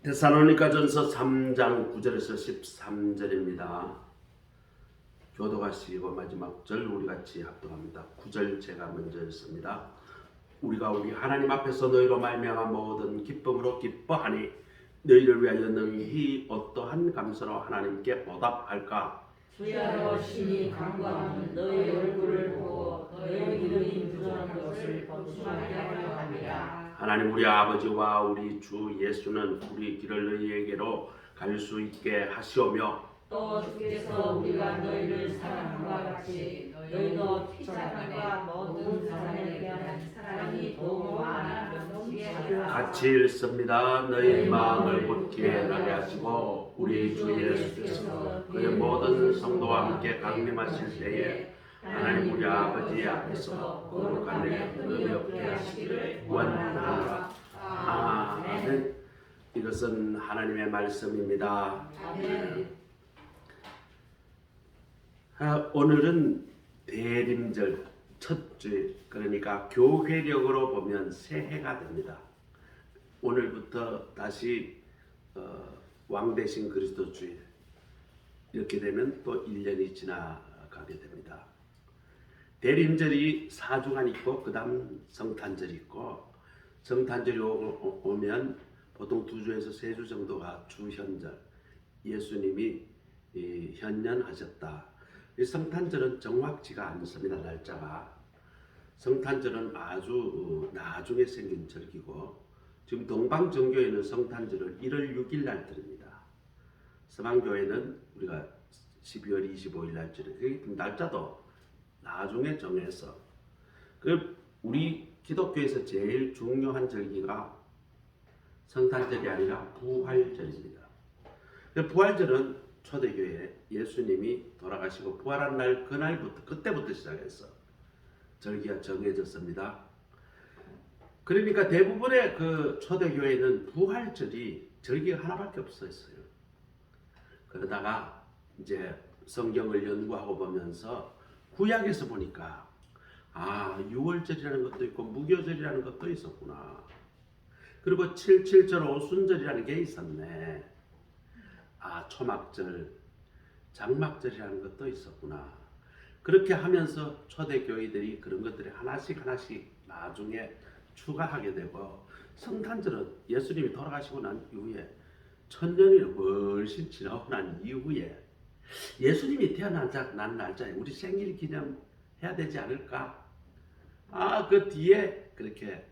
데살로니가전서 3장 9절에서 13절입니다. 교도가 시고 마지막 절 우리 같이 합동합니다. 9절 제가 먼저 읽습니다. 우리가 우리 하나님 앞에서 너희로 말미암아 모든 기쁨으로 기뻐하니 너희를 위하여 능히 어떠한 감사로 하나님께 보답할까? 주야로 신이 강구하는 너희 얼굴을 보고 너희 믿음이 부족한 것을 벗어나게 하려 함이라. 하나님 우리 아버지와 우리 주 예수는 우리 길을 너희에게로 갈 수 있게 하시오며 또 주께서 우리가 너희를 사랑함과 같이 너희도 피차함과 모든 사람에 대한 사랑이 더욱 많아 넘치게 하려 같이 읽습니다. 너희 마음을 굳게 나게 하시고 우리 주 예수께서 그의 모든 성도와 함께 강림하실 때에 하나님 우리 아버지 앞에서 거룩한 내 너희 없게 하시기를 원하노라. 아멘. 이것은 하나님의 말씀입니다. 오늘은 대림절 첫 주일, 그러니까 교회력으로 보면 새해가 됩니다. 오늘부터 다시 왕 대신 그리스도 주일, 이렇게 되면 또 1년이 지나가게 됩니다. 대림절이 4주간 있고 그 다음 성탄절이 있고, 성탄절이 오면 보통 2주에서 3주 정도가 주현절, 예수님이 현년하셨다. 이 성탄절은 정확치가 않습니다. 날짜가. 성탄절은 아주 나중에 생긴 절기고, 지금 동방정교회는 성탄절을 1월 6일 날 드립니다. 서방교회는 우리가 12월 25일 날 드려요. 날짜도 나중에 정해서. 우리 기독교에서 제일 중요한 절기가 성탄절이 아니라 부활절입니다. 부활절은 초대교회 예수님이 돌아가시고 부활한 날 그날부터 그때부터 시작해서 절기가 정해졌습니다. 그러니까 대부분의 그 초대교회는 부활절이 절기가 하나밖에 없었어요. 그러다가 이제 성경을 연구하고 보면서 구약에서 보니까 6월절이라는 것도 있고 무교절이라는 것도 있었구나. 그리고 77절 오순절이라는 게 있었네. 초막절, 장막절이라는 것도 있었구나. 그렇게 하면서 초대교회들이 그런 것들이 하나씩 나중에 추가하게 되고, 성탄절은 예수님이 돌아가시고 난 이후에 1000년이 훨씬 지나고 난 이후에 예수님이 태어난 날짜에 우리 생일 기념해야 되지 않을까? 그 뒤에 그렇게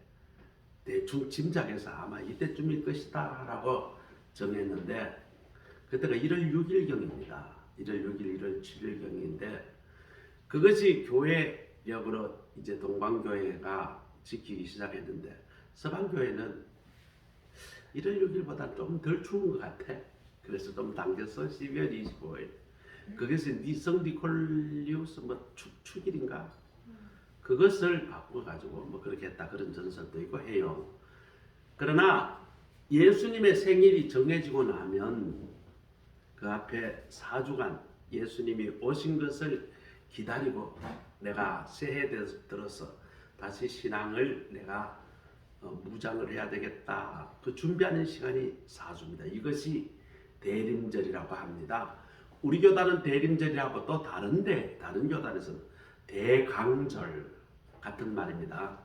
대충 짐작해서 아마 이때쯤일 것이다 라고 정했는데, 그때가 1월 6일경입니다. 1월 6일, 1월 7일경인데, 그것이 교회력으로 이제 동방교회가 지키기 시작했는데, 서방교회는 1월 6일보다 좀 덜 추운 것 같아. 그래서 좀 당겨서 12월 25일. 그것이 성 니콜리우스 축일인가? 그것을 바꿔가지고 그렇게 했다. 그런 전설도 있고 해요. 그러나 예수님의 생일이 정해지고 나면 그 앞에 4주간 예수님이 오신 것을 기다리고, 내가 새해 들어서 다시 신앙을 내가 무장을 해야 되겠다. 그 준비하는 시간이 4주입니다. 이것이 대림절이라고 합니다. 우리 교단은 대림절이라고 또 다른 교단에서는 대강절 같은 말입니다.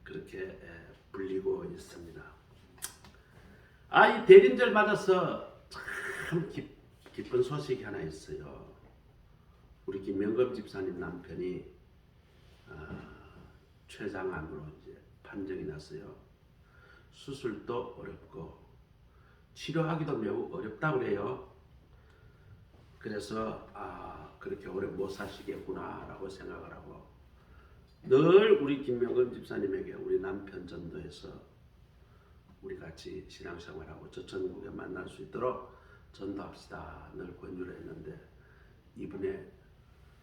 그렇게 불리고 있습니다. 이 대림절 맞아서 참 기쁜 소식이 하나 있어요. 우리 김명검 집사님 남편이 췌장암으로 이제 판정이 났어요. 수술도 어렵고 치료하기도 매우 어렵다고 그래요. 그래서 그렇게 오래 못 사시겠구나라고 생각을 하고, 늘 우리 김명근 집사님에게 우리 남편 전도해서 우리 같이 신앙생활하고 저 천국에 만날 수 있도록 전도합시다 늘 권유를 했는데, 이번에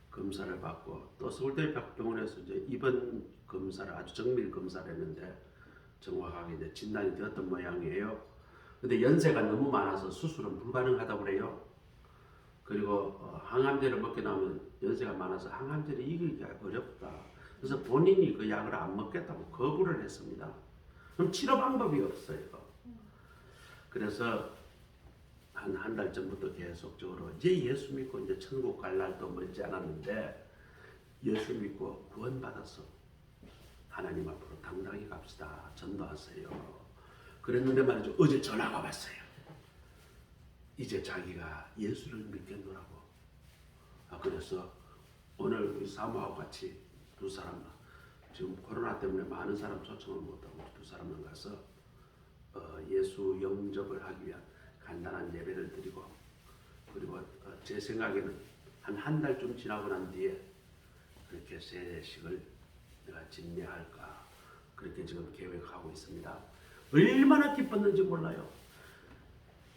검사를 받고 또 서울대 병원에서 이제 입원 검사를 아주 정밀 검사를 했는데 정확하게 이제 진단이 되었던 모양이에요. 근데 연세가 너무 많아서 수술은 불가능하다고 그래요. 그리고 항암제를 먹게 나오면 연세가 많아서 항암제를 이기기가 어렵다. 그래서 본인이 그 약을 안 먹겠다고 거부를 했습니다. 그럼 치료 방법이 없어요. 그래서 한 달 전부터 계속적으로 이제 예수 믿고 이제 천국 갈 날도 멀지 않았는데 예수 믿고 구원받아서 하나님 앞으로 당당히 갑시다. 전도하세요. 그랬는데 말이죠. 어제 전화가 왔어요. 이제 자기가 예수를 믿겠노라고. 그래서 오늘 우리 사모하고 같이 두 사람, 지금 코로나 때문에 많은 사람 초청을 못하고 두 사람만 가서 예수 영접을 하기 위한 간단한 예배를 드리고, 그리고 제 생각에는 한 달쯤 지나고 난 뒤에 그렇게 세례식을 내가 진례할까 그렇게 지금 계획하고 있습니다. 얼마나 기뻤는지 몰라요.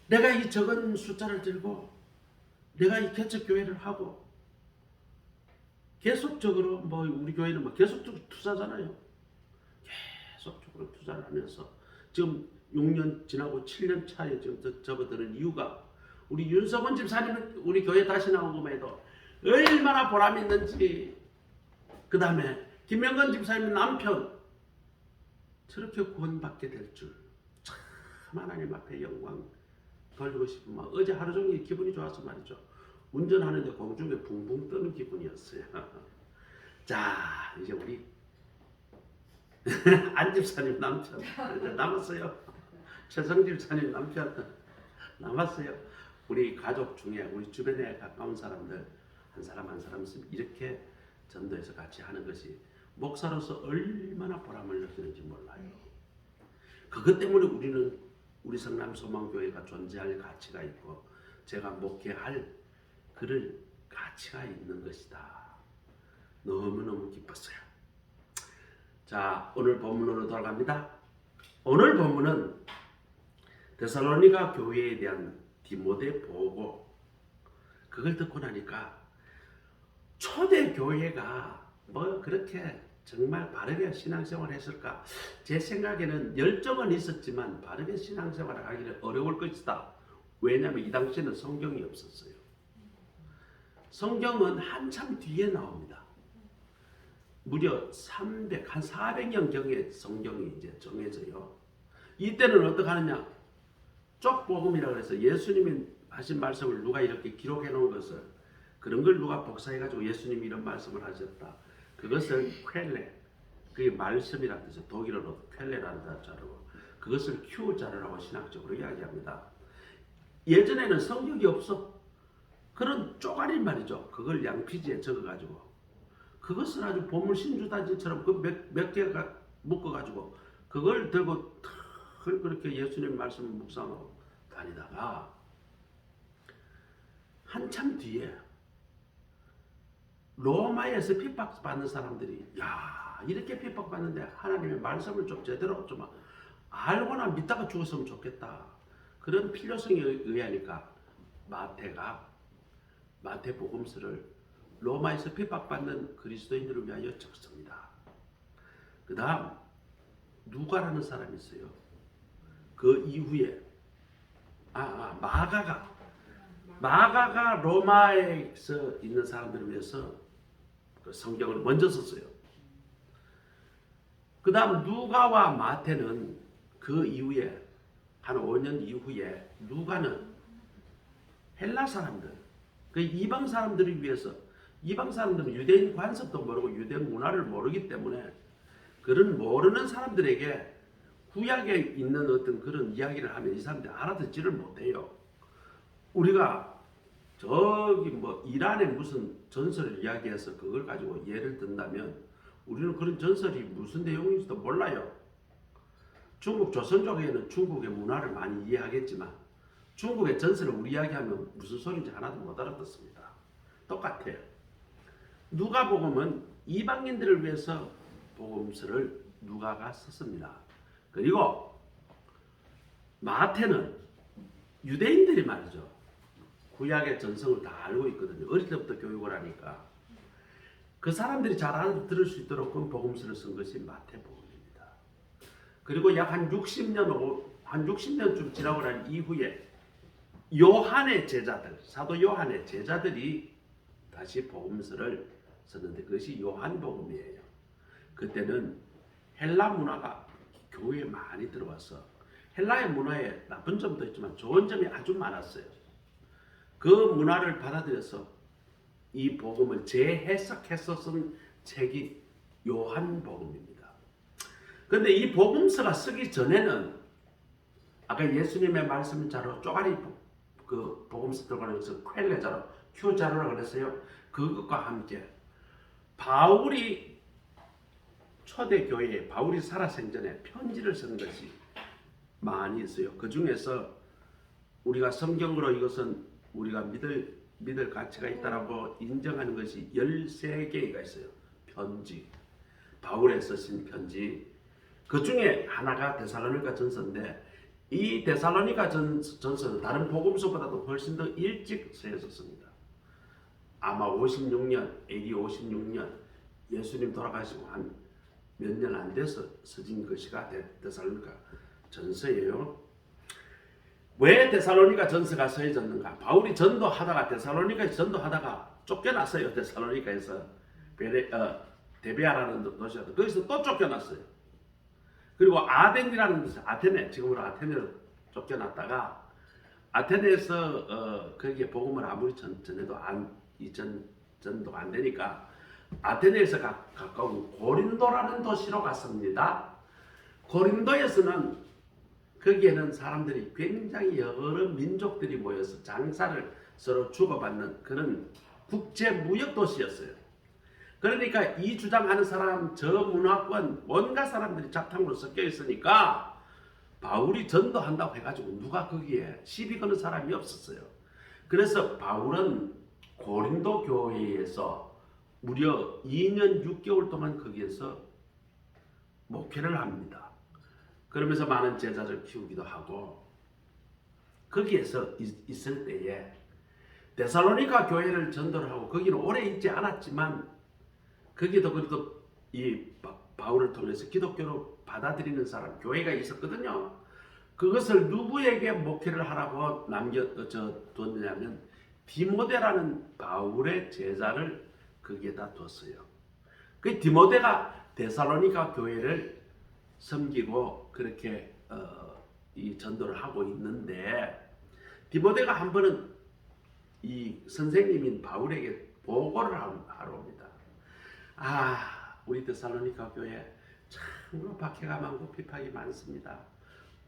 내가 이 적은 숫자를 들고 내가 이 개척교회를 하고 계속적으로 우리 교회는 계속적으로 투자잖아요. 계속적으로 투자를 하면서 지금 6년 지나고 7년 차에 지금 접어드는 이유가 우리 윤석원 집사님은 우리 교회 다시 나온 것에도 얼마나 보람 있는지, 그 다음에 김명건 집사님 남편 저렇게 구원받게 될 줄 참 하나님 앞에 영광 돌리고 싶은 마음. 어제 하루 종일 기분이 좋아서 말이죠. 운전하는데 공중에 붕붕 뜨는 기분이었어요. 자, 이제 우리 안 집사님 남편 이제 남았어요. 최성 집사님 남편 남았어요. 우리 가족 중에 우리 주변에 가까운 사람들 한 사람 한 사람씩 이렇게 전도해서 같이 하는 것이 목사로서 얼마나 보람을 느끼는지 몰라요. 그것 때문에 우리는 우리 성남 소망교회가 존재할 가치가 있고 제가 목회할 그럴 가치가 있는 것이다. 너무너무 기뻤어요. 자, 오늘 본문으로 돌아갑니다. 오늘 본문은 데살로니가 교회에 대한 디모데 보고, 그걸 듣고 나니까 초대 교회가 그렇게 정말 바르게 신앙생활을 했을까? 제 생각에는 열정은 있었지만 바르게 신앙생활을 하기는 어려울 것이다. 왜냐하면 이 당시에는 성경이 없었어요. 성경은 한참 뒤에 나옵니다. 무려 400년경에 성경이 이제 정해져요. 이때는 어떻게 하느냐? 쪽복음이라고 해서 예수님이 하신 말씀을 누가 이렇게 기록해 놓은 것을, 그런 걸 누가 복사해가지고 예수님이 이런 말씀을 하셨다. 그것을 퀼레, 그게 말씀이라는 뜻이에요. 독일어로 퀼레라는 자로, 그것을 큐 자료라고 신학적으로 이야기합니다. 예전에는 성경이 없어. 그런 쪼가리 말이죠. 그걸 양피지에 적어가지고 그것을 아주 보물 신주단지처럼 그 몇 개가 묶어가지고 그걸 들고 그렇게 예수님 말씀을 묵상하고 다니다가 한참 뒤에 로마에서 핍박받는 사람들이, 야, 이렇게 핍박받는데 하나님의 말씀을 좀 제대로 좀 알고나 믿다가 죽었으면 좋겠다. 그런 필요성에 의하니까 마태복음서를 로마에서 핍박받는 그리스도인들을 위하여 적습니다. 그 다음 누가라는 사람이 있어요. 그 이후에 마가가 로마에서 있는 사람들을 위해서 그 성경을 먼저 썼어요. 그 다음 누가와 마태는 그 이후에 한 5년 이후에 누가는 헬라 사람들, 그 이방 사람들을 위해서, 이방 사람들은 유대인 관습도 모르고 유대 문화를 모르기 때문에 그런 모르는 사람들에게 구약에 있는 어떤 그런 이야기를 하면 이 사람들이 알아듣지를 못해요. 우리가 저기 이란의 무슨 전설을 이야기해서 그걸 가지고 예를 든다면 우리는 그런 전설이 무슨 내용인지도 몰라요. 중국 조선족에는 중국의 문화를 많이 이해하겠지만 중국의 전설을 우리 이야기하면 무슨 소리인지 하나도 못 알아듣습니다. 똑같아요. 누가복음은 이방인들을 위해서 복음서를 누가가 썼습니다. 그리고 마태는 유대인들이 말이죠. 구약의 전성을 다 알고 있거든요. 어릴 때부터 교육을 하니까. 그 사람들이 잘 알아들을 수 있도록 그 복음서를 쓴 것이 마태복음입니다. 그리고 약 한 60년쯤 지나고 난 이후에 요한의 제자들, 사도 요한의 제자들이 다시 복음서를 썼는데 그것이 요한복음이에요. 그때는 헬라 문화가 교회에 많이 들어와서 헬라의 문화에 나쁜 점도 있지만 좋은 점이 아주 많았어요. 그 문화를 받아들여서 이 복음을 재해석해서 쓴 책이 요한복음입니다. 그런데 이 복음서가 쓰기 전에는 아까 예수님의 말씀자로 쪼가리 그 복음서 들어가면서 퀼레자로 큐자로라고 그랬어요. 그것과 함께 바울이 초대교회에 바울이 살아생전에 편지를 쓴 것이 많이 있어요. 그 중에서 우리가 성경으로 이것은 우리가 믿을 가치가 있다라고 인정하는 것이 13개가 있어요. 편지. 바울에 쓰신 편지. 그 중에 하나가 데살로니가 전서인데 이 데살로니가 전서는 다른 복음서보다도 훨씬 더 일찍 쓰여졌습니다. 아마 56년, AD 56년 예수님 돌아가시고 한 몇 년 안 돼서 써진 것이가 데살로니가 전서예요. 왜 데살로니가 전서가 써졌는가? 바울이 전도하다가 데살로니가에 전도하다가 쫓겨났어요. 데살로니가에서 데베아라는 도시였다. 거기서 또 쫓겨났어요. 그리고 아덴이라는 곳, 아테네, 지금으로 아테네로 쫓겨났다가 아테네에서 거기에 복음을 아무리 전해도 전도가 안 되니까 아테네에서 가까운 고린도라는 도시로 갔습니다. 고린도에서는 거기에는 사람들이 굉장히 여러 민족들이 모여서 장사를 서로 주고받는 그런 국제 무역 도시였어요. 그러니까 이 주장하는 사람, 저 문화권 온갖 사람들이 잡탕으로 섞여 있으니까 바울이 전도한다고 해가지고 누가 거기에 시비 거는 사람이 없었어요. 그래서 바울은 고린도 교회에서 무려 2년 6개월 동안 거기에서 목회를 합니다. 그러면서 많은 제자를 키우기도 하고 거기에서 있을 때에 데살로니가 교회를 전도를 하고 거기는 오래 있지 않았지만 거기도 그래도 이 바울을 통해서 기독교로 받아들이는 사람 교회가 있었거든요. 그것을 누구에게 목회를 하라고 뒀냐면 디모데라는 바울의 제자를 거기에다 뒀어요. 그 디모데가 데살로니가 교회를 섬기고 그렇게 이 전도를 하고 있는데 디모데가 한 번은 이 선생님인 바울에게 보고를 하러 옵니다. 우리 데살로니가 교회 참으로 박해가 많고 비판이 많습니다.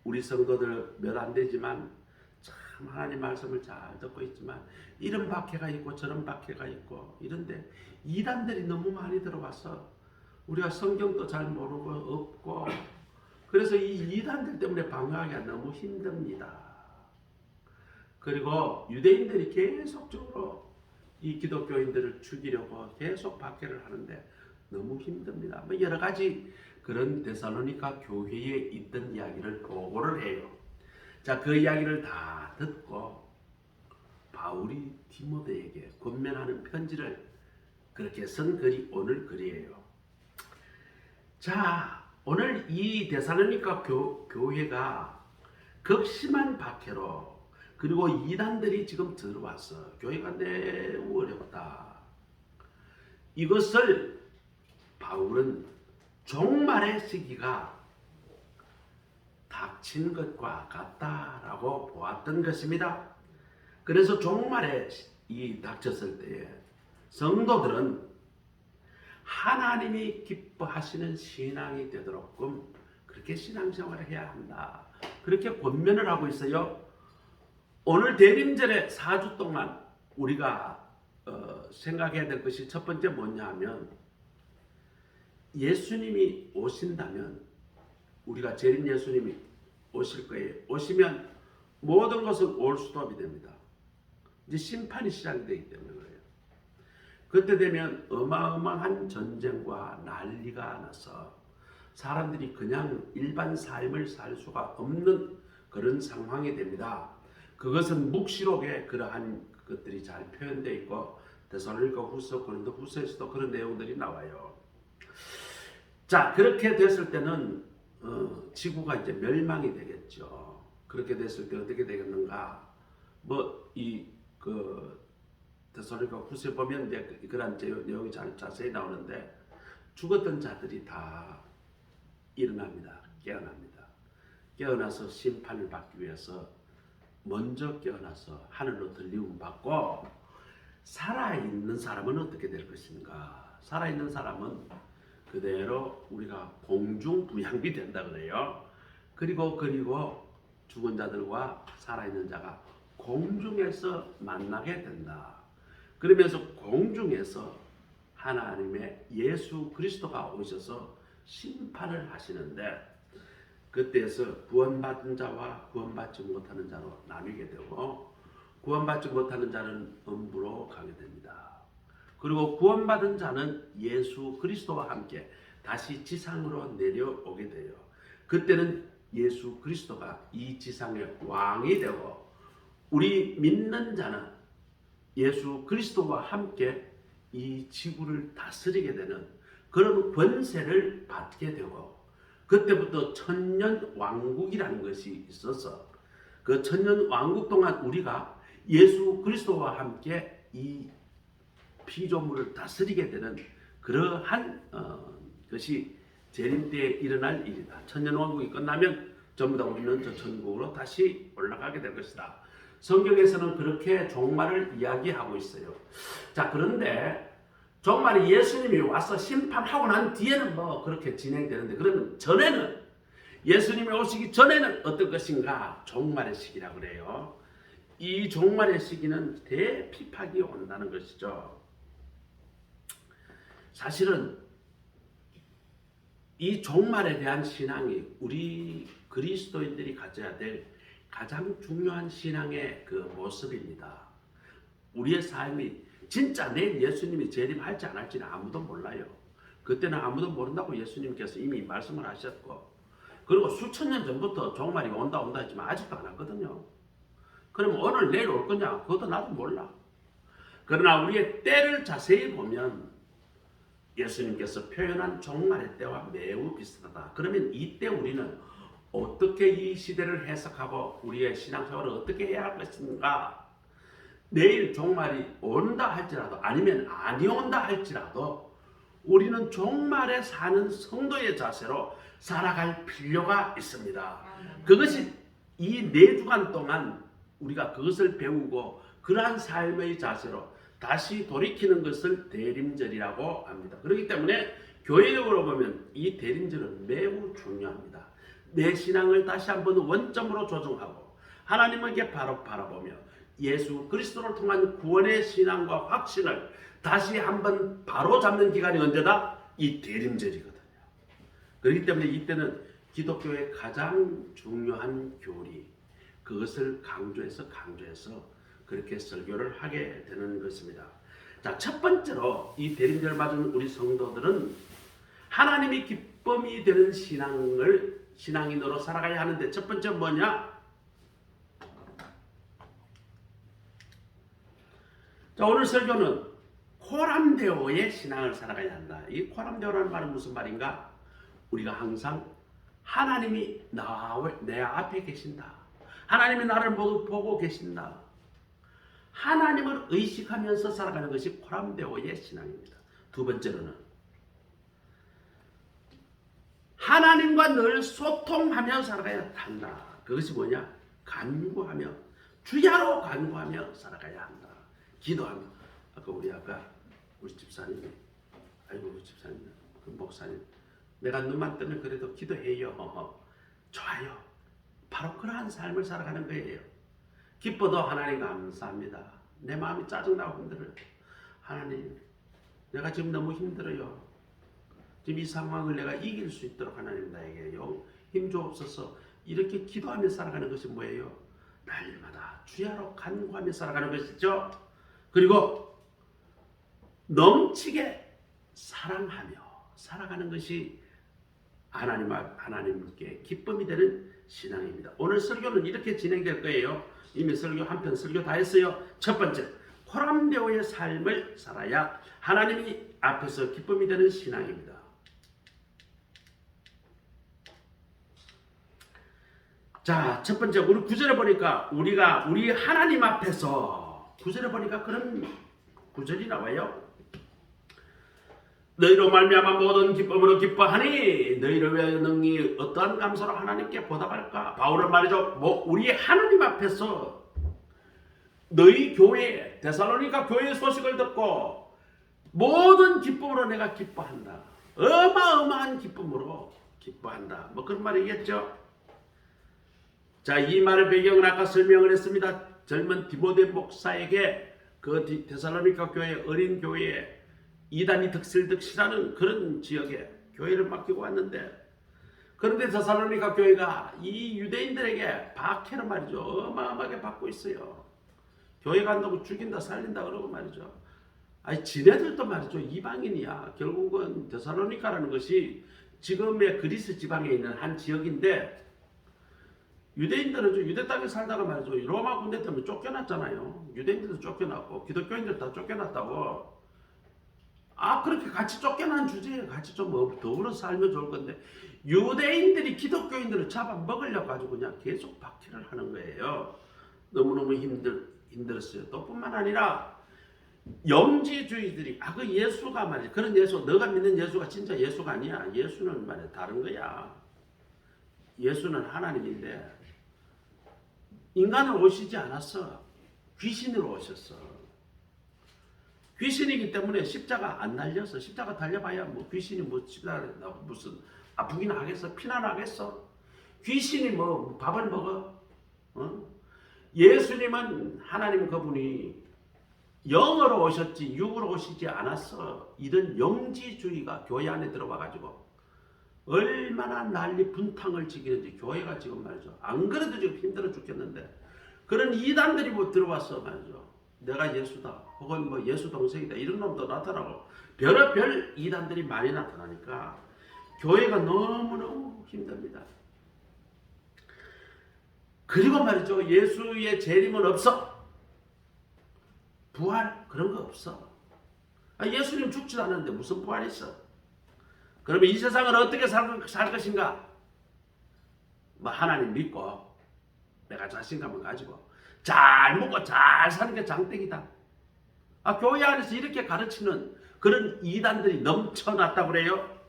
우리 성도들 몇 안 되지만 참 하나님 말씀을 잘 듣고 있지만 이런 박해가 있고 저런 박해가 있고 이런데 이단들이 너무 많이 들어와서 우리가 성경도 잘 모르고 없고 그래서 이 이단들 때문에 방어하기가 너무 힘듭니다. 그리고 유대인들이 계속적으로 이 기독교인들을 죽이려고 계속 박해를 하는데 너무 힘듭니다. 뭐 여러 가지 그런 데살로니가 교회에 있던 이야기를 보고를 해요. 자, 그 이야기를 다 듣고 바울이 디모데에게 권면하는 편지를 그렇게 쓴 글이 오늘 글이에요. 자, 오늘 이 데살로니가 교회가 극심한 박해로 그리고 이단들이 지금 들어왔어. 교회가 매우 어렵다. 이것을 바울은 종말의 시기가 닥친 것과 같다라고 보았던 것입니다. 그래서 종말에 이 닥쳤을 때에 성도들은 하나님이 기뻐하시는 신앙이 되도록끔 그렇게 신앙생활을 해야 한다. 그렇게 권면을 하고 있어요. 오늘 대림절의 4주 동안 우리가 생각해야 될 것이 첫 번째 뭐냐 하면 예수님이 오신다면 우리가 재림 예수님이 오실 거예요. 오시면 모든 것은 올스톱이 됩니다. 이제 심판이 시작이 되기 때문에 그래요. 그때 되면 어마어마한 전쟁과 난리가 나서 사람들이 그냥 일반 삶을 살 수가 없는 그런 상황이 됩니다. 그것은 묵시록에 그러한 것들이 잘 표현되어 있고 데살로니가 후서, 고린도 후서에서도 그런 내용들이 나와요. 자, 그렇게 됐을 때는 지구가 이제 멸망이 되겠죠. 그렇게 됐을 때 어떻게 되겠는가? 데살로니가 후서에 보면 이제 그런 내용이 자세히 나오는데 죽었던 자들이 다 일어납니다. 깨어납니다. 깨어나서 심판을 받기 위해서 먼저 깨어나서 하늘로 들림을 받고 살아있는 사람은 어떻게 될 것인가? 살아있는 사람은 그대로 우리가 공중부양비 된다 그래요. 그리고 죽은 자들과 살아있는 자가 공중에서 만나게 된다. 그러면서 공중에서 하나님의 예수 그리스도가 오셔서 심판을 하시는데 그때에서 구원받은 자와 구원받지 못하는 자로 나뉘게 되고 구원받지 못하는 자는 음부로 가게 됩니다. 그리고 구원받은 자는 예수 그리스도와 함께 다시 지상으로 내려오게 돼요. 그때는 예수 그리스도가 이 지상의 왕이 되고 우리 믿는 자는 예수 그리스도와 함께 이 지구를 다스리게 되는 그런 권세를 받게 되고 그때부터 천년 왕국이라는 것이 있어서 그 천년 왕국 동안 우리가 예수 그리스도와 함께 이 피조물을 다스리게 되는 그러한 것이 재림 때에 일어날 일이다. 천년 왕국이 끝나면 전부 다 우리는 저 천국으로 다시 올라가게 될 것이다. 성경에서는 그렇게 종말을 이야기하고 있어요. 자, 그런데 종말이 예수님이 와서 심판하고 난 뒤에는 뭐 그렇게 진행되는데 그러면 전에는 예수님이 오시기 전에는 어떨 것인가? 종말의 시기라고 그래요. 이 종말의 시기는 대피팍이 온다는 것이죠. 사실은 이 종말에 대한 신앙이 우리 그리스도인들이 가져야 될 가장 중요한 신앙의 그 모습입니다. 우리의 삶이 진짜 내일 예수님이 재림할지 안 할지는 아무도 몰라요. 그때는 아무도 모른다고 예수님께서 이미 말씀을 하셨고 그리고 수천 년 전부터 종말이 온다 했지만 아직도 안 왔거든요. 그러면 오늘 내일 올 거냐? 그것도 나도 몰라. 그러나 우리의 때를 자세히 보면 예수님께서 표현한 종말의 때와 매우 비슷하다. 그러면 이때 우리는 어떻게 이 시대를 해석하고 우리의 신앙생활을 어떻게 해야 할 것인가? 내일 종말이 온다 할지라도 아니면 아니 온다 할지라도 우리는 종말에 사는 성도의 자세로 살아갈 필요가 있습니다. 그것이 이 4주간 동안 우리가 그것을 배우고 그러한 삶의 자세로 다시 돌이키는 것을 대림절이라고 합니다. 그렇기 때문에 교회적으로 보면 이 대림절은 매우 중요합니다. 내 신앙을 다시 한번 원점으로 조정하고 하나님에게 바로 바라보며 예수 그리스도를 통한 구원의 신앙과 확신을 다시 한번 바로 잡는 기간이 언제다? 이 대림절이거든요. 그렇기 때문에 이때는 기독교의 가장 중요한 교리 그것을 강조해서 그렇게 설교를 하게 되는 것입니다. 자, 첫 번째로 이 대림절 맞은 우리 성도들은 하나님이 기쁨이 되는 신앙인으로 살아가야 하는데 첫 번째 뭐냐? 자, 오늘 설교는 코람데오의 신앙을 살아가야 한다. 이 코람데오라는 말은 무슨 말인가? 우리가 항상 하나님이 내 앞에 계신다. 하나님이 나를 모두 보고 계신다. 하나님을 의식하면서 살아가는 것이 코람데오의 신앙입니다. 두 번째로는 하나님과 늘 소통하며 살아가야 한다. 그것이 뭐냐? 간구하며 주야로 간구하며 살아가야 한다. 기도하며 우리 집사님이 우리 집사님 그 목사님 내가 눈만 뜨면 그래도 기도해요. 좋아요. 바로 그러한 삶을 살아가는 거예요. 기뻐도 하나님 감사합니다. 내 마음이 짜증나고 힘들어요. 하나님 내가 지금 너무 힘들어요. 지금 이 상황을 내가 이길 수 있도록 하나님 나에게 힘 주옵소서. 이렇게 기도하며 살아가는 것이 뭐예요? 날마다 주야로 간구하며 살아가는 것이죠. 그리고 넘치게 사랑하며 살아가는 것이 하나님께 기쁨이 되는 신앙입니다. 오늘 설교는 이렇게 진행될 거예요. 이미 설교 한편 설교 다 했어요. 첫 번째, 코람데오의 삶을 살아야 하나님이 앞에서 기쁨이 되는 신앙입니다. 자, 첫 번째 우리 구절에 보니까 우리 하나님 앞에서 구절에 보니까 그런 구절이 나와요. 너희로 말미암아 모든 기쁨으로 기뻐하니 너희를 위하여 능히 어떠한 감사로 하나님께 보답할까? 바울은 말이죠. 우리 하나님 앞에서 너희 교회 데살로니가 교회 소식을 듣고 모든 기쁨으로 내가 기뻐한다. 어마어마한 기쁨으로 기뻐한다. 그런 말이겠죠. 자, 이 말의 배경은 아까 설명을 했습니다. 젊은 디모데 목사에게 그 데살로니가 교회 어린 교회에 이단이 득실득실하는 그런 지역에 교회를 맡기고 왔는데, 그런데 데살로니가 교회가 이 유대인들에게 박해를 말이죠. 어마어마하게 받고 있어요. 교회 간다고 죽인다 살린다 그러고 말이죠. 아니 지네들도 말이죠. 이방인이야. 결국은 데살로니가라는 것이 지금의 그리스 지방에 있는 한 지역인데, 유대인들은 유대 땅에 살다가 말이죠. 로마 군대 때문에 쫓겨났잖아요. 유대인들도 쫓겨났고 기독교인들 다 쫓겨났다고. 그렇게 같이 쫓겨난 주제에 같이 좀 더불어 살면 좋을 건데, 유대인들이 기독교인들을 잡아먹으려고 가지고 그냥 계속 박해를 하는 거예요. 너무너무 힘들었어요. 또 뿐만 아니라 영지주의들이 그 예수가 말이야. 그런 예수, 너가 믿는 예수가 진짜 예수가 아니야. 예수는 말이야 다른 거야. 예수는 하나님인데 인간으로 오시지 않았어. 귀신으로 오셨어. 귀신이기 때문에 십자가 안 날려서, 십자가 달려봐야 귀신이 십자가 무슨 아프긴 하겠어? 피나 나겠어? 귀신이 밥을 먹어? 예수님은 하나님 그분이 영으로 오셨지 육으로 오시지 않았어. 이런 영지주의가 교회 안에 들어와가지고 얼마나 난리 분탕을 지기는지 교회가 지금 말이죠. 안 그래도 지금 힘들어 죽겠는데 그런 이단들이 들어와서 말이죠. 내가 예수다 혹은 예수 동생이다 이런 놈도 나타나고 별의별 이단들이 많이 나타나니까 교회가 너무너무 힘듭니다. 그리고 말이죠. 예수의 재림은 없어. 부활 그런 거 없어. 예수님 죽지도 않았는데 무슨 부활이 있어. 그러면 이 세상은 어떻게 살 것인가? 하나님 믿고 내가 자신감을 가지고 잘 먹고 잘 사는 게 장땡이다. 교회 안에서 이렇게 가르치는 그런 이단들이 넘쳐났다고 그래요.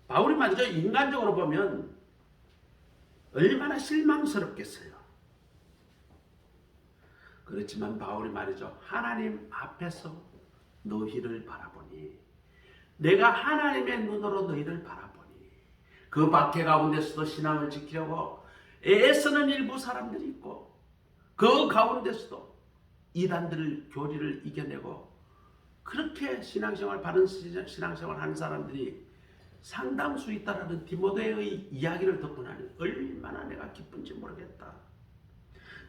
바울이 말이죠. 인간적으로 보면 얼마나 실망스럽겠어요. 그렇지만 바울이 말이죠. 하나님 앞에서 너희를 바라보니, 내가 하나님의 눈으로 너희를 바라보니, 그 박해 가운데서도 신앙을 지키려고 애쓰는 일부 사람들이 있고, 그 가운데서도 이단들을 교리를 이겨내고 그렇게 신앙생활 바른 신앙생활 하는 사람들이 상당수 있다라는 디모데의 이야기를 듣고 나니 얼마나 내가 기쁜지 모르겠다.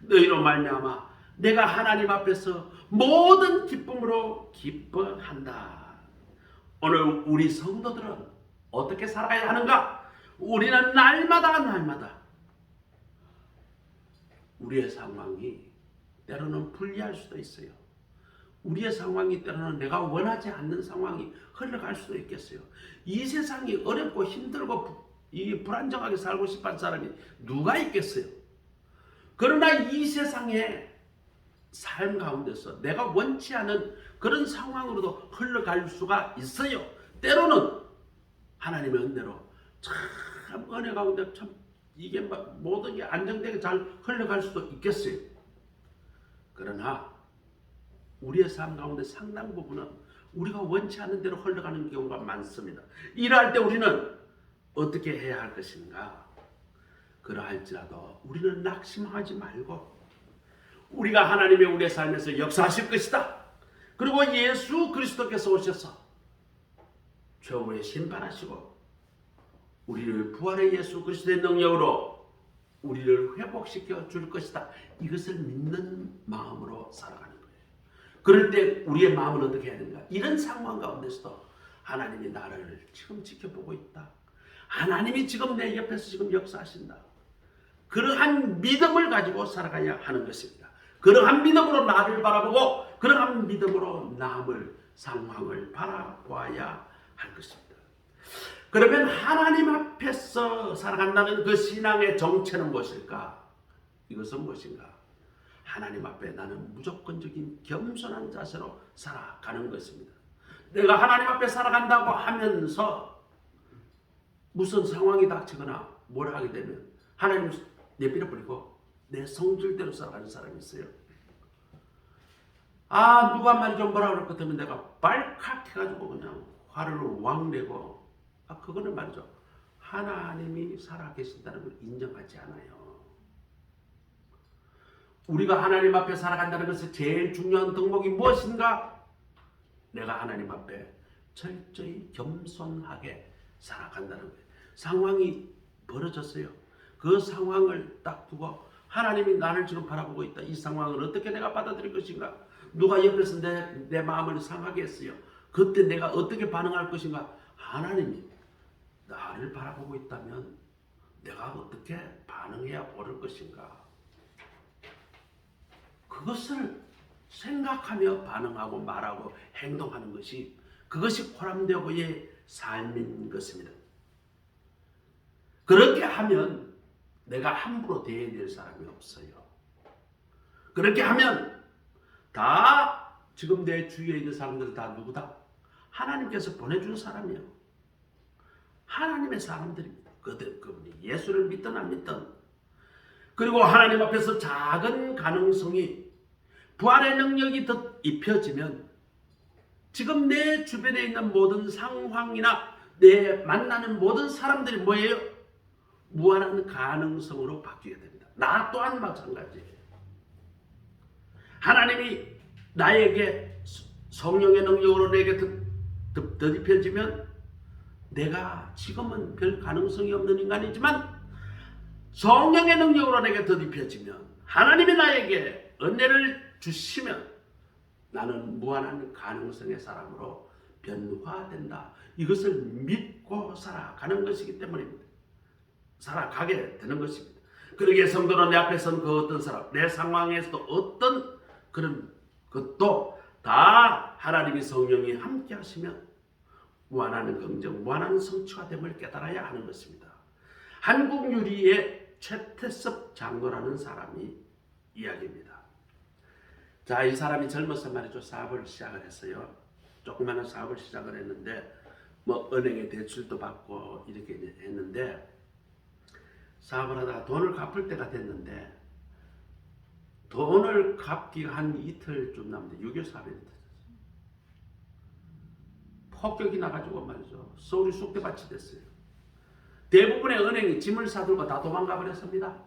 너희로 말미암아 내가 하나님 앞에서 모든 기쁨으로 기뻐한다. 오늘 우리 성도들은 어떻게 살아가야 하는가? 우리는 날마다 우리의 상황이 때로는 불리할 수도 있어요. 우리의 상황이 때로는 내가 원하지 않는 상황이 흘러갈 수도 있겠어요. 이 세상이 어렵고 힘들고 불안정하게 살고 싶은 사람이 누가 있겠어요? 그러나 이 세상에 삶 가운데서 내가 원치 않은 그런 상황으로도 흘러갈 수가 있어요. 때로는 하나님의 은혜로 참 은혜 가운데 참 이게 모든 게 안정되게 잘 흘러갈 수도 있겠어요. 그러나 우리의 삶 가운데 상당 부분은 우리가 원치 않는 대로 흘러가는 경우가 많습니다. 이러할 때 우리는 어떻게 해야 할 것인가? 그러할지라도 우리는 낙심하지 말고 우리가 하나님의 우리의 삶에서 역사하실 것이다. 그리고 예수 그리스도께서 오셔서 최후에 심판하시고 우리를 부활의 예수 그리스도의 능력으로 우리를 회복시켜 줄 것이다. 이것을 믿는 마음으로 살아가는 거예요. 그럴 때 우리의 마음은 어떻게 해야 되는가? 이런 상황 가운데서도 하나님이 나를 지금 지켜보고 있다. 하나님이 지금 내 옆에서 지금 역사하신다. 그러한 믿음을 가지고 살아가야 하는 것입니다. 그러한 믿음으로 나를 바라보고 그러한 믿음으로 남을 상황을 바라봐야 할 것입니다. 그러면 하나님 앞에서 살아간다는 그 신앙의 정체는 무엇일까? 이것은 무엇인가? 하나님 앞에 나는 무조건적인 겸손한 자세로 살아가는 것입니다. 내가 하나님 앞에 살아간다고 하면서 무슨 상황이 닥치거나 뭘 하게 되면 하나님을 내버려 버리고 내 성질대로 살아가는 사람이 있어요. 누가 말이좀 뭐라 그럴 것 같으면 내가 발칵 해가지고 그냥 화를 왕 내고 그거는 말이죠. 하나님이 살아계신다는 걸 인정하지 않아요. 우리가 하나님 앞에 살아간다는 것은 제일 중요한 덕목이 무엇인가? 내가 하나님 앞에 철저히 겸손하게 살아간다는 거예요. 상황이 벌어졌어요. 그 상황을 딱 두고 하나님이 나를 지금 바라보고 있다. 이 상황을 어떻게 내가 받아들일 것인가? 누가 옆에서 내 마음을 상하게 했어요. 그때 내가 어떻게 반응할 것인가? 하나님이 나를 바라보고 있다면 내가 어떻게 반응해야 옳을 것인가? 그것을 생각하며 반응하고 말하고 행동하는 것이 그것이 코람데오의 삶인 것입니다. 그렇게 하면 내가 함부로 대해야 될 사람이 없어요. 그렇게 하면 다 지금 내 주위에 있는 사람들은 다 누구다? 하나님께서 보내준 사람이에요. 하나님의 사람들입니다. 그분이 예수를 믿든 안 믿든 그리고 하나님 앞에서 작은 가능성이 부활의 능력이 더 입혀지면 지금 내 주변에 있는 모든 상황이나 내 만나는 모든 사람들이 뭐예요? 무한한 가능성으로 바뀌게 됩니다. 나 또한 마찬가지예요. 하나님이 나에게 성령의 능력으로 내게 덧입혀지면 내가 지금은 별 가능성이 없는 인간이지만 성령의 능력으로 내게 덧입혀지면 하나님이 나에게 은혜를 주시면 나는 무한한 가능성의 사람으로 변화된다. 이것을 믿고 살아가는 것이기 때문입니다. 살아가게 되는 것입니다. 그러기에 성도는 내 앞에 선 그 어떤 사람, 내 상황에서도 어떤 그런 것도 다 하나님의 성령이 함께 하시면 무한한 긍정, 무한한 성취가 됨을 깨달아야 하는 것입니다. 한국 유리의 최태섭 장로라는 사람이 이야기입니다. 자, 이 사람이 젊어서 말이죠. 사업을 시작을 했어요. 조그마한 사업을 시작을 했는데 은행에 대출도 받고 이렇게 했는데 사업을 하다가 돈을 갚을 때가 됐는데 돈을 갚기가 한 이틀쯤 남는데 유교 사업이 됐어요. 폭격이 나가지고 말이죠. 서울이 쑥대밭이 됐어요. 대부분의 은행이 짐을 사들고 다 도망가 버렸습니다.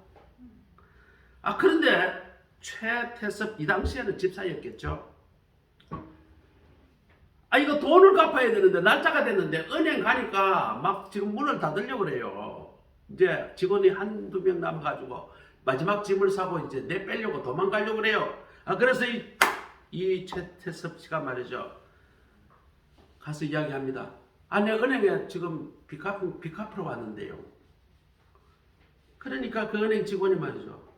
그런데 최태섭 이 당시에는 집사였겠죠. 이거 돈을 갚아야 되는데 날짜가 됐는데 은행 가니까 막 지금 문을 닫으려고 그래요. 이제 직원이 한두 명 남아가지고 마지막 짐을 사고 이제 내빼려고 도망가려고 그래요. 그래서 이 최태섭 씨가 말이죠. 가서 이야기합니다. 내 은행에 지금 빚 갚으러 왔는데요. 그러니까 그 은행 직원이 말이죠.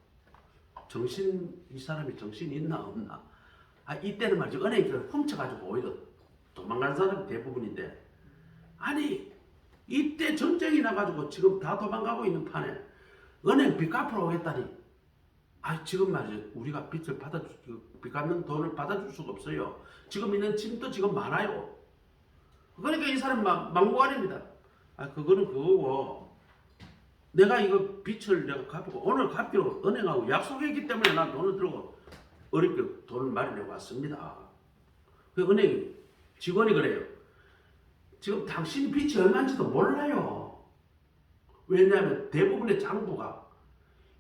이 사람이 정신이 있나 없나? 이때는 말이죠. 은행이 훔쳐가지고 오히려 도망가는 사람이 대부분인데 이때 전쟁이 나가지고 지금 다 도망가고 있는 판에 은행 빚 갚으러 오겠다니 지금 말이죠. 우리가 빚 갚는 돈을 받아줄 수가 없어요. 지금 있는 짐도 지금 많아요. 그러니까 이 사람 막무가내입니다. 그거는 그거고 내가 이거 빚을 내가 갚고 오늘 갚기로 은행하고 약속했기 때문에 난 돈을 들고 어렵게 돈을 마련해 왔습니다. 그 은행 직원이 그래요. 지금 당신 빚이 얼마인지도 몰라요. 왜냐하면 대부분의 장부가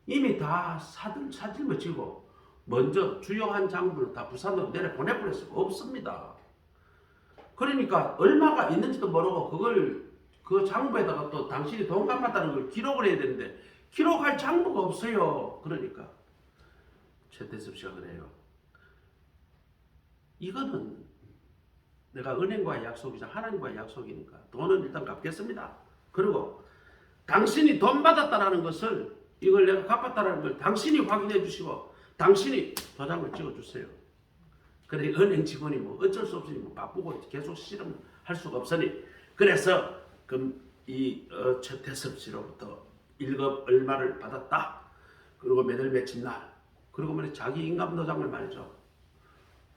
이미 다 사들머지고 먼저 주요한 장부를 다 부산으로 내려보내버렸어요. 없습니다. 그러니까 얼마가 있는지도 모르고 그 장부에다가 또 당신이 돈 갚았다는 걸 기록을 해야 되는데 기록할 장부가 없어요. 그러니까 최태섭 씨가 그래요. 이거는 내가 은행과의 약속이자 하나님과의 약속이니까 돈은 일단 갚겠습니다. 그리고 당신이 돈 받았다는 것을 이걸 내가 갚았다는 걸 당신이 확인해 주시고 당신이 도장을 찍어 주세요. 그래 은행 직원이 어쩔 수 없이 바쁘고 계속 실험할 수가 없으니 그래서 그럼 이 최태섭 씨로부터 1급 얼마를 받았다. 그리고 몇월 며칠 날 그리고 자기 인감 도장을 말이죠.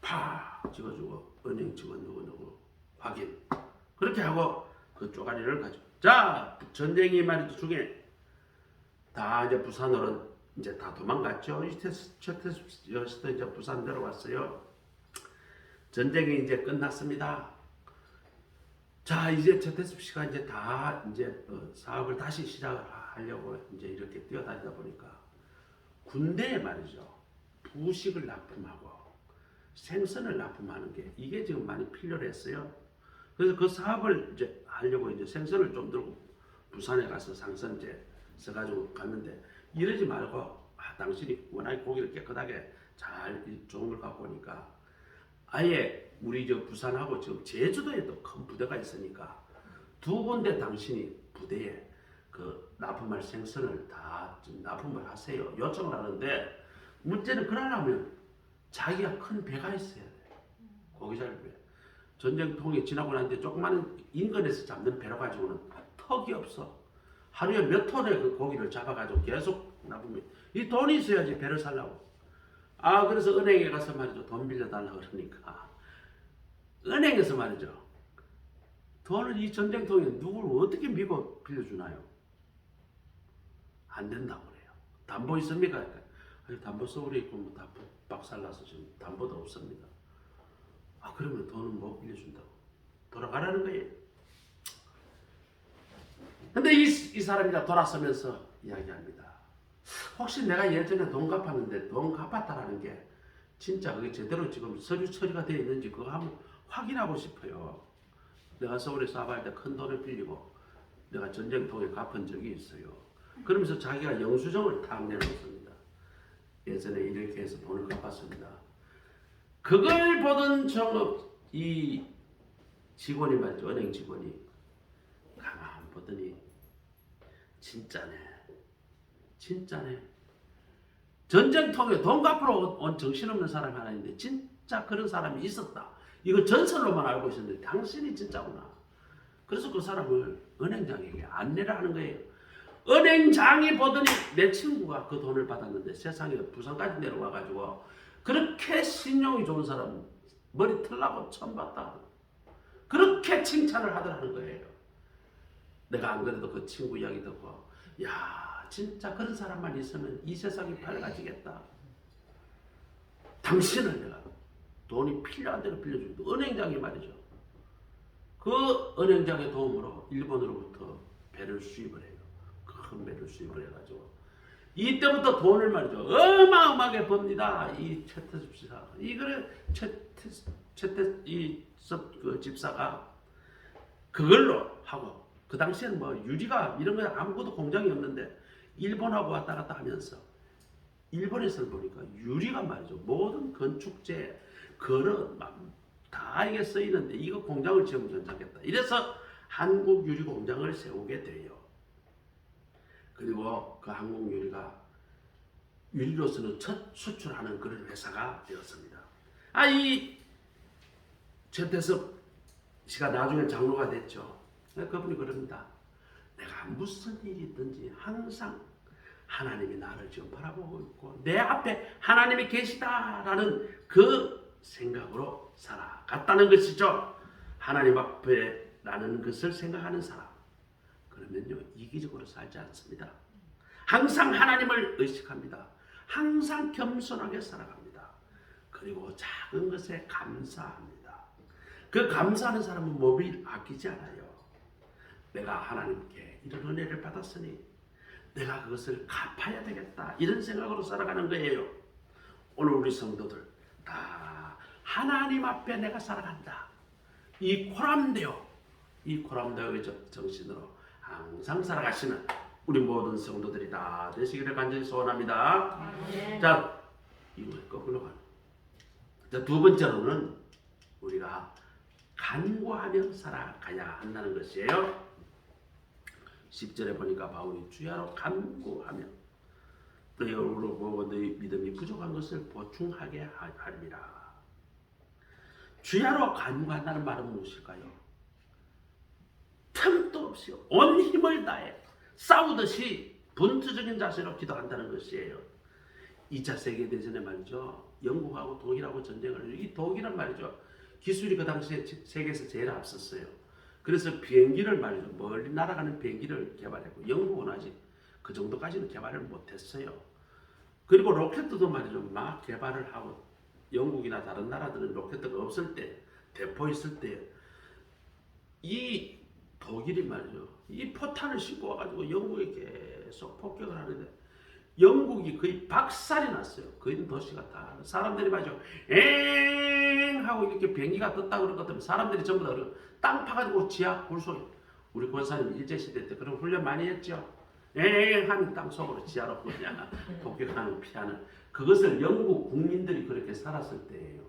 팍 찍어주고 은행 직원 누구 확인. 그렇게 하고 그 쪼가리를 가지고 자 전쟁이 말이죠 중에 다 이제 부산으로 이제 다 도망갔죠. 최태수도 이제 부산 내려왔어요. 전쟁이 이제 끝났습니다. 자 이제 최태수 씨가 이제 다 이제 사업을 다시 시작하려고 이제 이렇게 뛰어다니다 보니까 군대에 말이죠 부식을 납품하고 생선을 납품하는 게 이게 지금 많이 필요로 했어요. 그래서 그 사업을 이제 하려고 이제 생선을 좀 들고 부산에 가서 상선제 써가지고 갔는데 이러지 말고 당신이 워낙에 고기를 깨끗하게 잘 좋은 걸 갖고 오니까 아예 우리 저 부산하고 지금 제주도에도 큰 부대가 있으니까 두 군데 당신이 부대에 그 납품할 생선을 다 좀 납품을 하세요 요청을 하는데 문제는 그러려면 자기가 큰 배가 있어야 돼. 고기 잘 배. 전쟁통이 지나고 난데 조그마한 인근에서 잡는 배로 가지고는 턱이 없어. 하루에 몇 톤의 그 고기를 잡아가지고 계속 납품해. 이 돈이 있어야지 배를 살라고. 아 그래서 은행에 가서 말이죠 돈 빌려달라고 그러니까 은행에서 말이죠 돈을 이 전쟁통에 누구를 어떻게 믿고 빌려주나요? 안 된다고 그래요. 담보 있습니까? 아니 담보 서울에 있고 뭐 다 박살나서 지금 담보도 없습니다. 아 그러면 돈은 못 빌려준다고 돌아가라는 거예요. 근데 이 사람이가 돌아서면서 이야기합니다. 혹시 내가 예전에 돈 갚았는데 돈 갚았다라는 게 진짜 그게 제대로 지금 서류 처리가 되어 있는지 그거 한번 확인하고 싶어요. 내가 서울에 사업할 때 큰 돈을 빌리고 내가 전쟁통에 갚은 적이 있어요. 그러면서 자기가 영수증을 탁 내놓습니다. 예전에 이렇게 해서 돈을 갚았습니다. 그걸 보던 이 직원이 말이죠. 은행 직원이 가만 보더니 진짜네. 전쟁통에 돈 갚으러 온 정신없는 사람이 하나 있는데 진짜 그런 사람이 있었다. 이거 전설로만 알고 있었는데 당신이 진짜구나. 그래서 그 사람을 은행장에게 안내를 하는 거예요. 은행장이 보더니 내 친구가 그 돈을 받았는데 세상에 부산까지 내려와가지고 그렇게 신용이 좋은 사람 머리 털라고 처음 봤다. 그렇게 칭찬을 하더라는 거예요. 내가 안 그래도 그 친구 이야기 듣고 야 진짜 그런 사람만 있으면 이 세상이 밝아지겠다. 당신을 내가 돈이 필요한 대로 빌려주는데 은행장이 말이죠. 그 은행장의 도움으로 일본으로부터 배를 수입을 해요. 큰 배를 수입을 해가지고 이때부터 돈을 말이죠. 어마어마하게 법니다. 이 최태수 집사가. 이거를 그 집사가 그걸로 하고 그 당시에는 뭐 유리가 이런 거 아무것도 공장이 없는데 일본하고 왔다 갔다 하면서 일본에서 보니까 유리가 말이죠. 모든 건축재, 그릇 다 이게 쓰이는데 이거 공장을 지으면 괜찮겠다. 이래서 한국 유리 공장을 세우게 돼요. 그리고 그 한국 유리가 유리로서는 첫 수출하는 그런 회사가 되었습니다. 이 최태섭 씨가 나중에 장로가 됐죠. 그분이 그럽니다. 내가 무슨 일이 있든지 항상 하나님이 나를 지금 바라보고 있고 내 앞에 하나님이 계시다라는 그 생각으로 살아갔다는 것이죠. 하나님 앞에 라는 것을 생각하는 사람. 그러면요 이기적으로 살지 않습니다. 항상 하나님을 의식합니다. 항상 겸손하게 살아갑니다. 그리고 작은 것에 감사합니다. 그 감사하는 사람은 몸이 아끼지 않아요. 내가 하나님께 이런 은혜를 받았으니 내가 그것을 갚아야 되겠다 이런 생각으로 살아가는 거예요. 오늘 우리 성도들 다 하나님 앞에 내가 살아간다. 이 코람데오의 정신으로 항상 살아가시는 우리 모든 성도들이 다 되시기를 간절히 소원합니다. 자, 이거 거꾸로 가는. 자, 두 번째로는 우리가 간구하며 살아가야 한다는 것이에요. 10절에 보니까 바울이 주야로 간구하며 너희 얼굴로 보고 너희 믿음이 부족한 것을 보충하게 하리라. 주야로 간구한다는 말은 무엇일까요? 틈도 없이 온 힘을 다해 싸우듯이 분투적인 자세로 기도한다는 것이에요. 2차 세계대전에 말이죠. 영국하고 독일하고 전쟁을 이 독일은 말이죠. 기술이 그 당시에 세계에서 제일 앞섰어요. 그래서 비행기를 말이죠. 멀리 날아가는 비행기를 개발했고 영국은 아직 그 정도까지는 개발을 못했어요. 그리고 로켓도 말이죠. 막 개발을 하고 영국이나 다른 나라들은 로켓가 없을 때 대포 있을 때 이 독일이 말이죠. 이 포탄을 싣고 와가지고 영국에 계속 폭격을 하는데 영국이 거의 박살이 났어요. 거의 도시가 다 사람들이 말이죠. 엥 하고 이렇게 비행기가 떴다 그런 것 때문에 사람들이 전부 다 땅 파가지고 지하 굴속에 우리 권사님 일제시대 때 그런 훈련 많이 했죠. 엥 하면 땅 속으로 지하로 그냥 폭격하는 피하는 그것을 영국 국민들이 그렇게 살았을 때예요.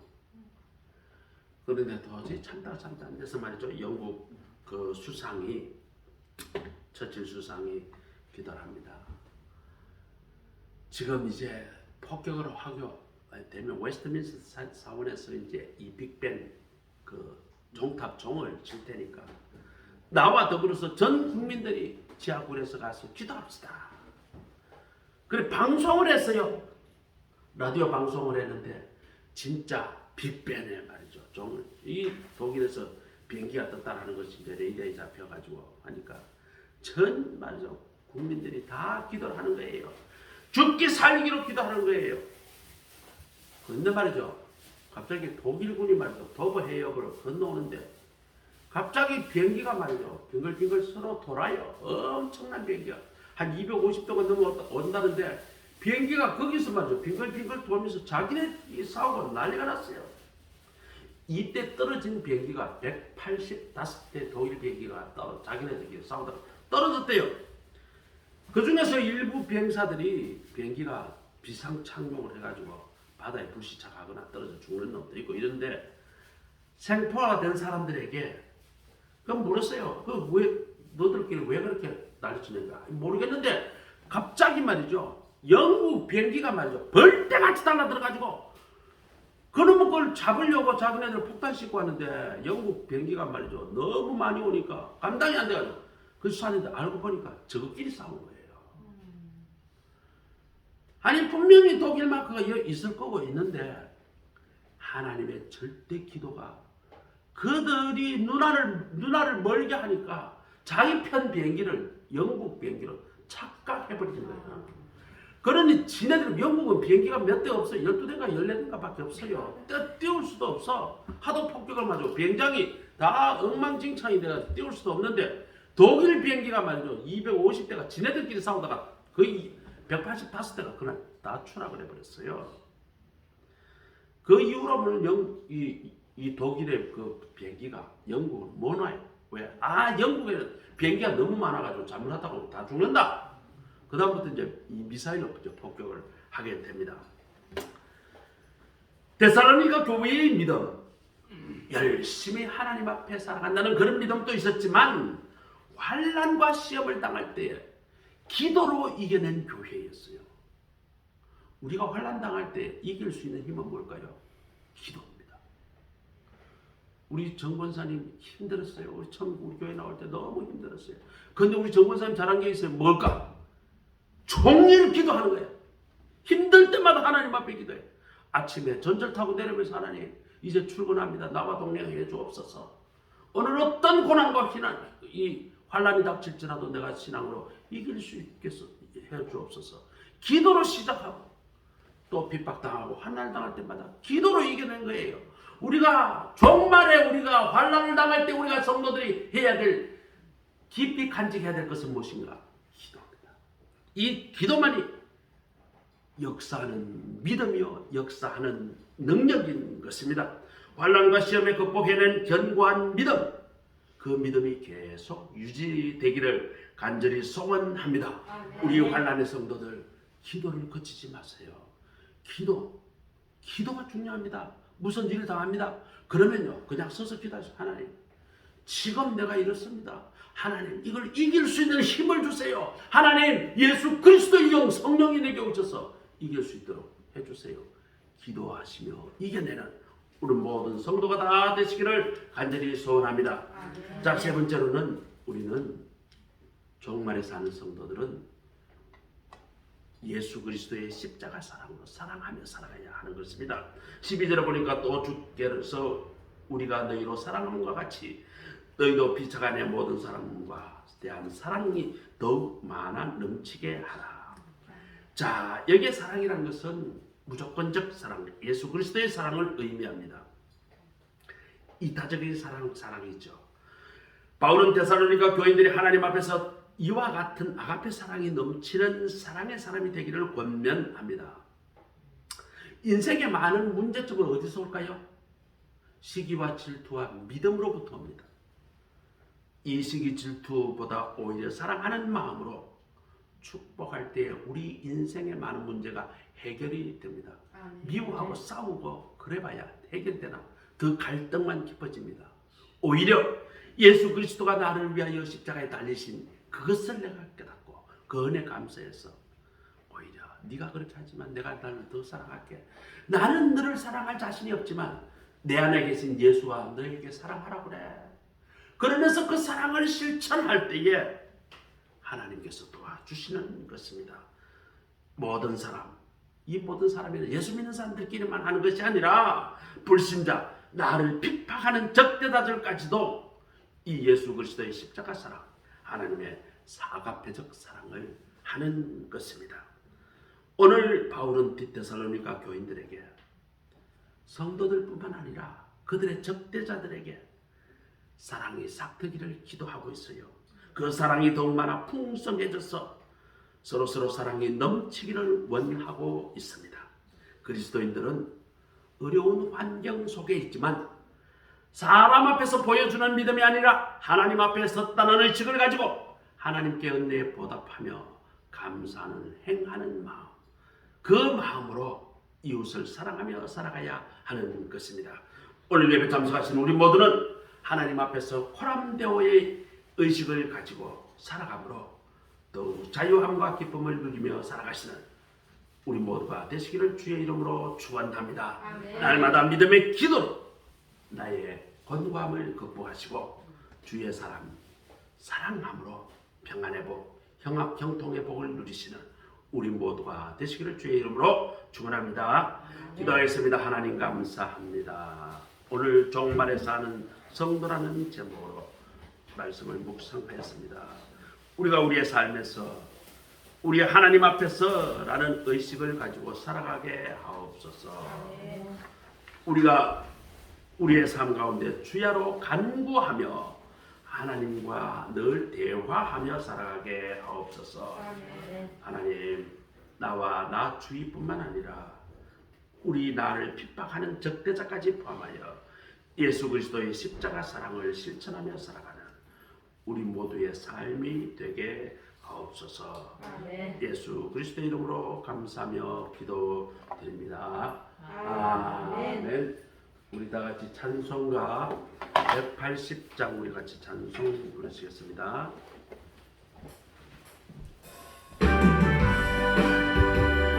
그런데 도저히 참다가 안 돼서 말이죠. 영국 그 수상이 처칠 수상이 기도를 합니다. 지금 이제 폭격으로 하게 되면 웨스트민스터 사원에서 이제 이 빅벤 그 종탑 종을 칠 테니까 나와 더불어서 전 국민들이 지하굴에서 가서 기도합시다. 그래 방송을 했어요. 라디오 방송을 했는데 진짜 빅벤에 말이죠. 종을 이 독일에서 비행기가 떴다라는 것이 이제 레이더에 잡혀가지고 하니까 전 말이죠. 국민들이 다 기도를 하는 거예요. 죽기 살기로 기도하는 거예요. 그런데 말이죠. 갑자기 독일군이 말이죠. 도보 해역을 건너오는데 갑자기 비행기가 말이죠. 빙글빙글 서로 돌아요. 엄청난 비행기가 한 250도가 넘어온다는데 비행기가 거기서 말이죠. 빙글빙글 돌면서 자기네 싸우고 난리가 났어요. 이때 떨어진 비행기가 185대 독일 비행기가 자기네들끼리 싸우다가 떨어졌대요. 그 중에서 일부 비행사들이 비행기가 비상 착륙을 해가지고 바다에 불시착하거나 떨어져 죽는 놈도 있고 이런데 생포가 된 사람들에게 그럼 물었어요. 그 왜 너들끼리 왜 그렇게 난리치는가 모르겠는데 갑자기 말이죠. 영국 비행기가 말이죠. 벌떼같이 달라들어가지고 그놈의 걸 잡으려고 자기네들 폭탄 싣고 왔는데 영국 비행기가 말이죠. 너무 많이 오니까 감당이 안 돼가지고 그래서 쐈는데 알고 보니까 저것끼리 싸운 거예요. 아니 분명히 독일 마크가 있을 거고 있는데 하나님의 절대 기도가 그들이 누나를 멀게 하니까 자기 편 비행기를 영국 비행기로 착각해버리는 거예요. 그러니 지네들 영국은 비행기가 몇 대 없어요. 12대인가 14대인가 밖에 없어요. 띄울 수도 없어. 하도 폭격을 맞고 비행장이 다 엉망진창이 돼서 띄울 수도 없는데 독일 비행기가 말이죠. 250대가 지네들끼리 싸우다가 거의 185대가 그날 다 추락을 해버렸어요. 그 이후로는 이 독일의 그 비행기가 영국을 못 와요. 왜? 영국에는 비행기가 너무 많아가지고 잘못하다고 다 죽는다. 그 다음부터 이제 이 미사일로 폭격을 하게 됩니다. 데살로니가 교회의 믿음, 열심히 하나님 앞에 살아간다는 그런 믿음도 있었지만 환난과 시험을 당할 때 기도로 이겨낸 교회였어요. 우리가 환난 당할 때 이길 수 있는 힘은 뭘까요? 기도입니다. 우리 정권사님 힘들었어요. 우리 처음 우리 교회 나올 때 너무 힘들었어요. 그런데 우리 정권사님 잘한 게 있어요. 뭘까? 종일 기도하는 거예요. 힘들 때마다 하나님 앞에 기도해요. 아침에 전철 타고 내려오면서 하나님 이제 출근합니다. 나와 동행해 주옵소서. 오늘 어떤 고난과 이 환난이 닥칠지라도 내가 신앙으로 이길 수 있겠어 해 주옵소서. 기도로 시작하고 또 핍박당하고 환난을 당할 때마다 기도로 이겨낸 거예요. 우리가 종말에 우리가 환난을 당할 때 우리가 성도들이 해야 될 깊이 간직해야 될 것은 무엇인가? 기도입니다. 이 기도만이 역사하는 믿음이요 역사하는 능력인 것입니다. 환난과 시험에 극복해낸 견고한 믿음, 그 믿음이 계속 유지되기를 간절히 소원합니다. 우리 환난의 성도들 기도를 거치지 마세요. 기도가 중요합니다. 무슨 일을 당합니다. 그러면요 그냥 서서 기도하세요. 하나님 지금 내가 이렇습니다. 하나님 이걸 이길 수 있는 힘을 주세요. 하나님 예수 그리스도의 영 성령이 내게 오셔서 이길 수 있도록 해주세요. 기도하시며 이겨내는 우리 모든 성도가 다 되시기를 간절히 소원합니다. 자, 세 번째로는 우리는 종말에 사는 성도들은 예수 그리스도의 십자가 사랑으로 사랑하며 살아가야 하는 것입니다. 12절에 보니까 또 주께서 우리가 너희로 사랑함과 같이 너희도 피차가 내 모든 사람과 대한 사랑이 더욱 많아 넘치게 하라. 자, 여기에 사랑이라는 것은 무조건적 사랑, 예수 그리스도의 사랑을 의미합니다. 이타적인 사랑이죠. 바울은 데살로니가 교인들이 하나님 앞에서 이와 같은 아가페 사랑이 넘치는 사랑의 사람이 되기를 권면합니다. 인생의 많은 문제점은 어디서 올까요? 시기와 질투와 믿음으로부터 옵니다. 이 시기 질투보다 오히려 사랑하는 마음으로 축복할 때 우리 인생의 많은 문제가 해결이 됩니다. 미워하고 싸우고 그래봐야 해결되나? 더 갈등만 깊어집니다. 오히려 예수 그리스도가 나를 위하여 십자가에 달리신 그것을 내가 깨닫고 그 은혜 감사해서 오히려 네가 그렇게 하지만 내가 나를 더 사랑할게. 나는 너를 사랑할 자신이 없지만 내 안에 계신 예수와 너에게 사랑하라고 그래. 그러면서 그 사랑을 실천할 때에 하나님께서 도와주시는 것입니다. 모든 사람, 이 모든 사람이 예수 믿는 사람들끼리만 하는 것이 아니라 불신자, 나를 핍박하는 적대자들까지도 이 예수 그리스도의 십자가 사랑, 하나님의 아가페적 사랑을 하는 것입니다. 오늘 바울은 데살로니가 교인들에게, 성도들뿐만 아니라 그들의 적대자들에게 사랑이 싹트기를 기도하고 있어요. 그 사랑이 더욱 많아 풍성해져서 서로 사랑이 넘치기를 원하고 있습니다. 그리스도인들은 어려운 환경 속에 있지만 사람 앞에서 보여주는 믿음이 아니라 하나님 앞에 섰다는 의식을 가지고 하나님께 은혜에 보답하며 감사하는 행하는 마음, 그 마음으로 이웃을 사랑하며 살아가야 하는 것입니다. 오늘 예배 참석하신 우리 모두는 하나님 앞에서 코람데오의 의식을 가지고 살아감으로 더욱 자유함과 기쁨을 누리며 살아가시는 우리 모두가 되시기를 주의 이름으로 축원합니다. 날마다 믿음의 기도로 나의 권고함을 극복하시고 주의 사랑함으로 평안의 복, 형통의 복을 누리시는 우리 모두가 되시기를 주의 이름으로 축원합니다. 기도하겠습니다. 하나님 감사합니다. 오늘 종말에 사는 성도라는 제목으로 말씀을 묵상하였습니다. 우리가 우리의 삶에서 우리 하나님 앞에서라는 의식을 가지고 살아가게 하옵소서. 우리가 우리의 삶 가운데 주야로 간구하며 하나님과 늘 대화하며 살아가게 하옵소서. 하나님, 나와 나 주위뿐만 아니라 우리 나를 핍박하는 적대자까지 포함하여 예수 그리스도의 십자가 사랑을 실천하며 살아가는 우리 모두의 삶이 되게 하옵소서. 예수 그리스도의 이름으로 감사하며 기도드립니다. 아멘. 우리 다 같이 찬송가 180장 우리 같이 찬송 부르시겠습니다.